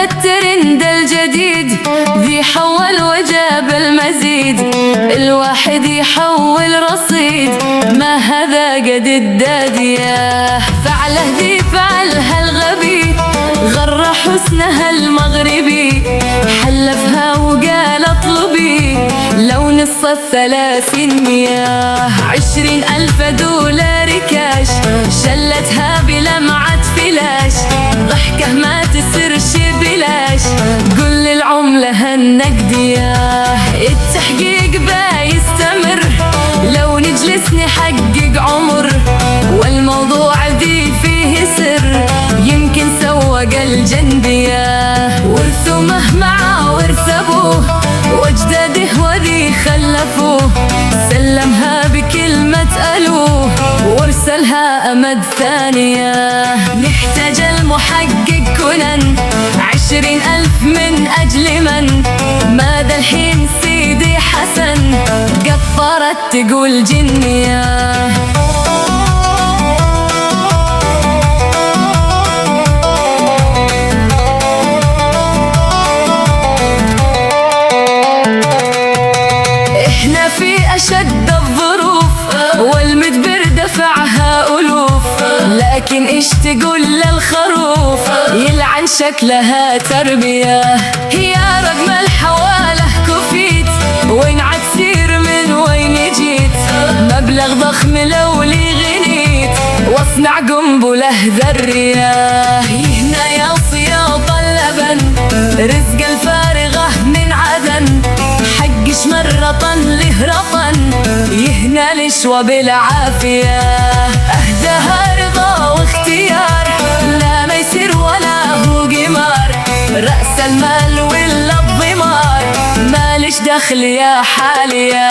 الترند الجديد ذي حول وجاب المزيد، الواحد يحول رصيد، ما هذا قد الدادية. فعله ذي فعلها الغبي، غر حسنها المغربي، حلفها وقال اطلبي لو نص 300. 20,000 دولار كاش، شلتها بلمعة فلاش، ضحكه ما تسرش بلاش، قل العملة النقدية. التحقيق بايستمر، لو نجلس نحقق عمر، والموضوع ذي فيه سر، يمكن سوق الجندية. ورثوا مهما ورث ابوه واجداده وذي خلفوه، سلمها بكلمة ألوه وارسلها أمد ثانية. نحتاج المحقق كنن، 20,000 من أجل من؟ ماذا الحين سيدي حسن قطرت تقول جنية. أشد الظروف والمدبر دفعها ألوف، لكن إيش تقول للخروف يلعن شكلها تربية. هي رقم الحوالة كفيت، وين عاد سير من وين جيت، مبلغ ضخم لو لي غنيت، واصنع قنبله ذرية. هنا يا صياط اللبن، رزق الفارغة من عدن، حقش مرة له رطن، يهنا لشوى بالعافية. أهداها رضا واختيار، لا ميسر ولا هو قمار، رأس المال ولا الضمار، مالش دخل يا حالية.